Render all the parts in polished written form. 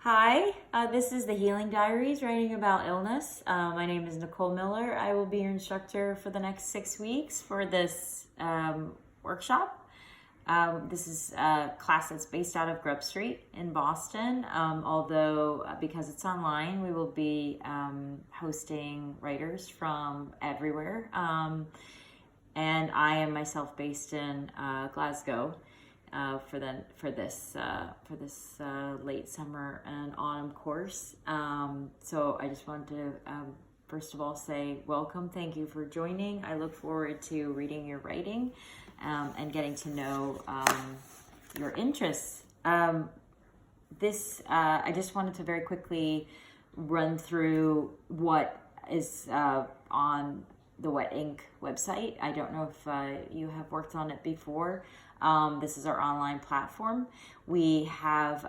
Hi, this is the Healing Diaries, writing about illness. My name is Nicole Miller. I will be your instructor for the next 6 weeks for this workshop. This is a class that's based out of GrubStreet in Boston, although because it's online, we will be hosting writers from everywhere. And I am myself based in Glasgow. For this late summer and autumn course. So I just wanted to first of all say welcome. Thank you for joining. I look forward to reading your writing and getting to know your interests. I just wanted to very quickly run through what is on the Wet Ink website. I don't know if you have worked on it before. This is our online platform. We have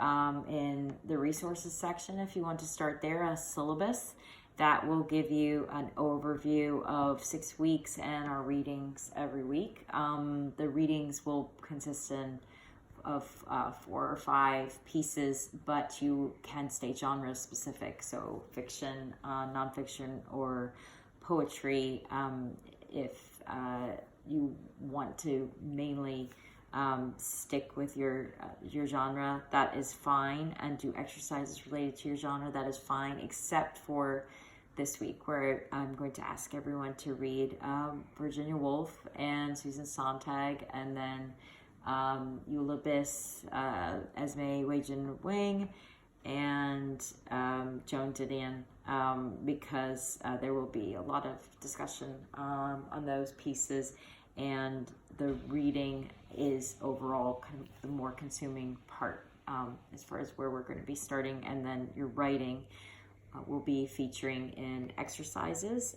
in the resources section, if you want to start there, a syllabus that will give you an overview of 6 weeks and our readings every week. The readings will consist of 4 or 5 pieces, but you can stay genre specific, so fiction, nonfiction, or poetry. If you want to mainly stick with your genre, that is fine, and do exercises related to your genre, that is fine, except for this week, where I'm going to ask everyone to read Virginia Woolf and Susan Sontag, and then Eulabis, Esme Wei-Jin Wang, and Joan Didion, because there will be a lot of discussion on those pieces, and the reading is overall kind of the more consuming part as far as where we're going to be starting. And then your writing will be featuring in exercises,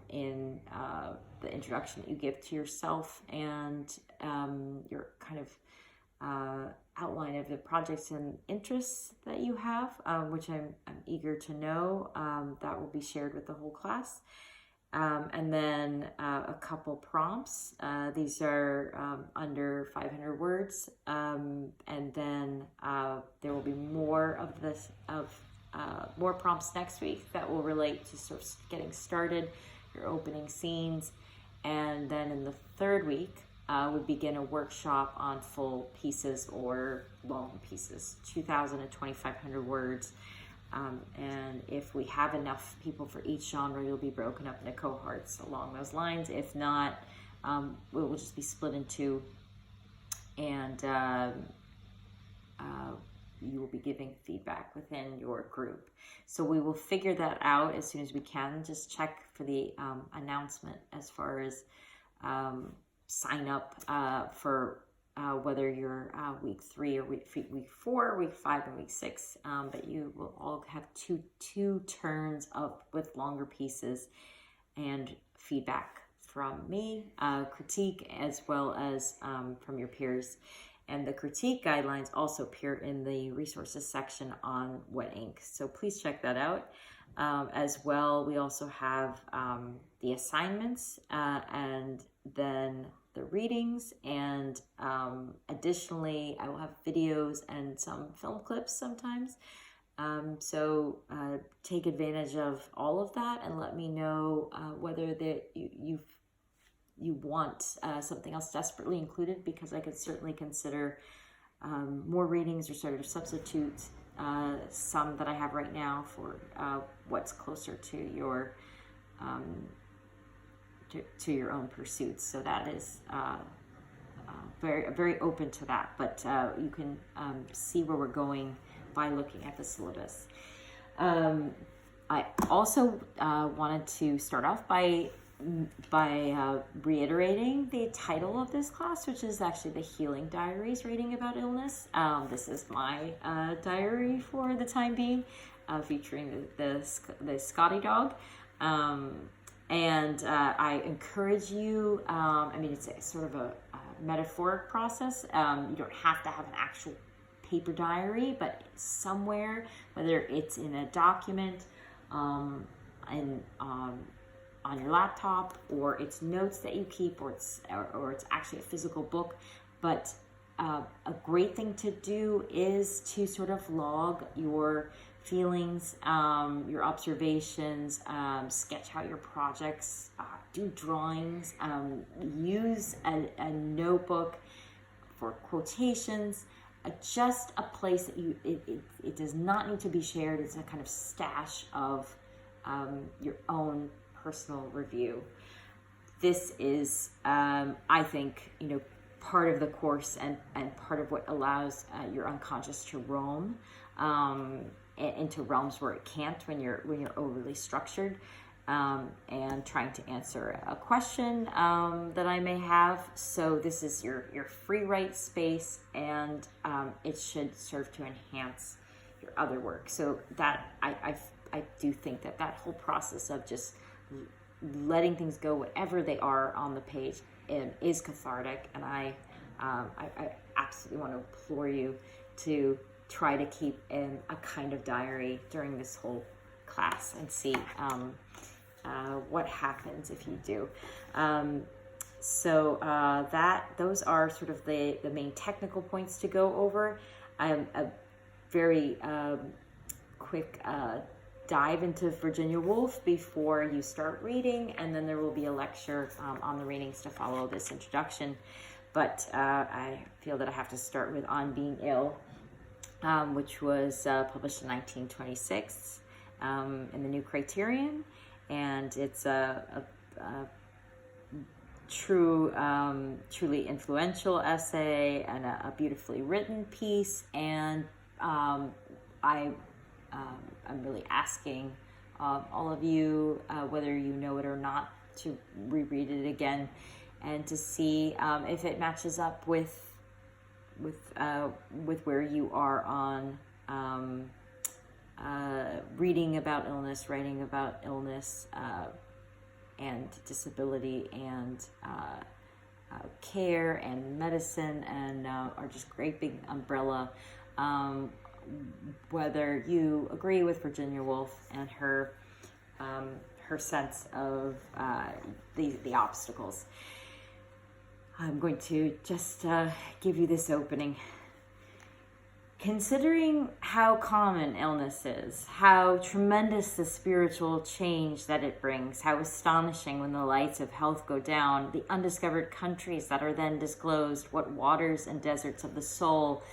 in the introduction that you give to yourself, and your kind of outline of the projects and interests that you have, which I'm eager to know. That will be shared with the whole class. And then a couple prompts. These are under 500 words. And then there will be more prompts next week that will relate to sort of getting started, your opening scenes. And then in the third week, we begin a workshop on full pieces or long pieces, 2,000 to 2,500 words. And if we have enough people for each genre, you'll be broken up into cohorts along those lines. If not, we will just be split in two, and you will be giving feedback within your group. So we will figure that out as soon as we can. Just check for the announcement as far as sign up for whether you're week 3 or week 4, week 5, and week 6, but you will all have two turns with longer pieces and feedback from me, critique, as well as from your peers. And the critique guidelines also appear in the resources section on Wet Ink, so please check that out. As well, we also have the assignments, and then the readings, and additionally I will have videos and some film clips sometimes. So take advantage of all of that, and let me know whether you want something else desperately included, because I could certainly consider more readings or sort of substitute some that I have right now for what's closer to your your own pursuits. So that is very open to that, but you can see where we're going by looking at the syllabus. I also wanted to start off by reiterating the title of this class, which is actually the Healing Diaries, writing about illness. This is my diary for the time being, featuring the Scotty dog. And I encourage you, it's a sort of a metaphoric process. You don't have to have an actual paper diary, but somewhere, whether it's in a document, on your laptop, or it's notes that you keep, or it's actually a physical book, but a great thing to do is to sort of log your feelings, your observations, sketch out your projects, do drawings, use a notebook for quotations, just a place that it does not need to be shared. It's a kind of stash of your own personal review. This is, I think, part of the course and part of what allows your unconscious to roam into realms where it can't when you're overly structured, and trying to answer a question that I may have. So this is your free write space, and it should serve to enhance your other work. So that I do think that whole process of just letting things go, whatever they are on the page, is cathartic. And I absolutely want to implore you to try to keep in a kind of diary during this whole class and see what happens if you do. Those are sort of the main technical points to go over. A very quick dive into Virginia Woolf before you start reading, and then there will be a lecture on the readings to follow this introduction. But I feel that I have to start with On Being Ill, which was published in 1926 in the New Criterion, and it's a truly influential essay and a beautifully written piece. And I'm really asking all of you, whether you know it or not, to reread it again and to see if it matches up with where you are on reading about illness, writing about illness, and disability, and care and medicine, and are just great big umbrella. Whether you agree with Virginia Woolf and her sense of the obstacles. I'm going to just give you this opening. Considering how common illness is, how tremendous the spiritual change that it brings, how astonishing when the lights of health go down, the undiscovered countries that are then disclosed, what waters and deserts of the soul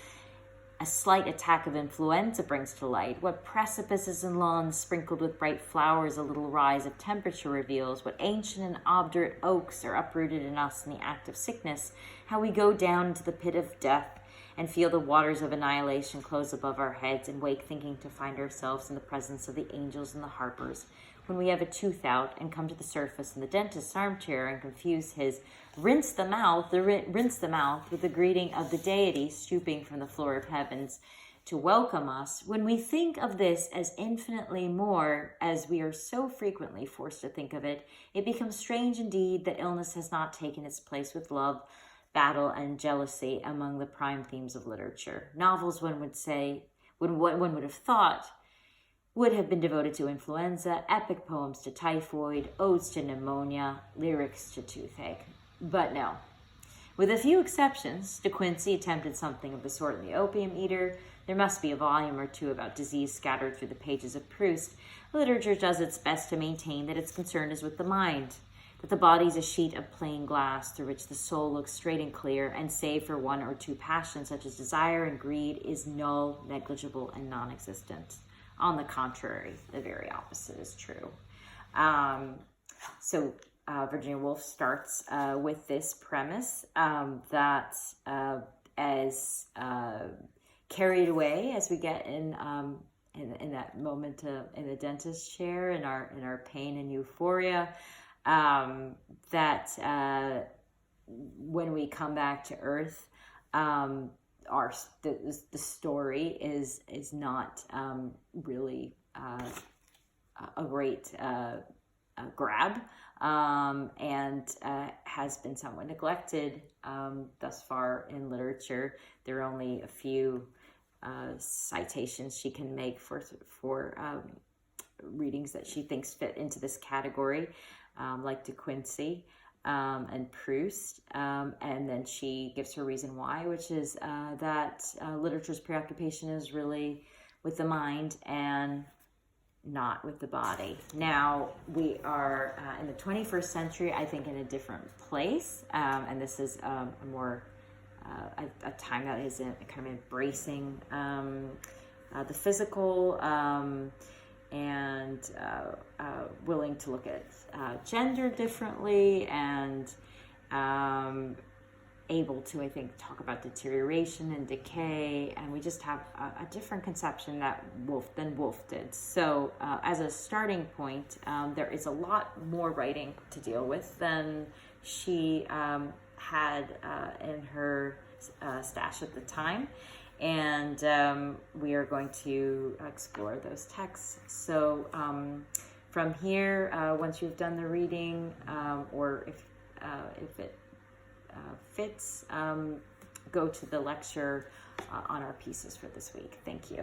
a slight attack of influenza brings to light, what precipices and lawns sprinkled with bright flowers a little rise of temperature reveals, what ancient and obdurate oaks are uprooted in us in the act of sickness, how we go down into the pit of death and feel the waters of annihilation close above our heads and wake thinking to find ourselves in the presence of the angels and the harpers, when we have a tooth out and come to the surface in the dentist's armchair and confuse his rinse the mouth with the greeting of the deity stooping from the floor of heavens to welcome us. When we think of this as infinitely more, as we are so frequently forced to think of it, it becomes strange indeed that illness has not taken its place with love, battle, and jealousy among the prime themes of literature. Novels, one would say, one would have thought, would have been devoted to influenza, epic poems to typhoid, odes to pneumonia, lyrics to toothache. But no. With a few exceptions, De Quincey attempted something of the sort in The Opium Eater. There must be a volume or two about disease scattered through the pages of Proust. Literature does its best to maintain that its concern is with the mind, that the body is a sheet of plain glass through which the soul looks straight and clear, and save for one or two passions such as desire and greed, is null, negligible, and non-existent. On the contrary, the very opposite is true. Virginia Woolf starts with this premise that as carried away as we get in that moment in the dentist chair, in our pain and euphoria, that when we come back to Earth, the story is not really a great grab, and has been somewhat neglected thus far in literature. There are only a few citations she can make for readings that she thinks fit into this category, like De Quincey. and Proust. And then she gives her reason why, which is that literature's preoccupation is really with the mind and not with the body. Now, we are in the 21st century, I think, in a different place. And this is a more a time that is kind of embracing the physical and willing to look at gender differently, and able to, I think, talk about deterioration and decay, and we just have a different conception than Woolf did. So as a starting point, there is a lot more writing to deal with than she had in her stash at the time. And we are going to explore those texts. So from here, once you've done the reading, or if it fits, go to the lecture on our pieces for this week. Thank you.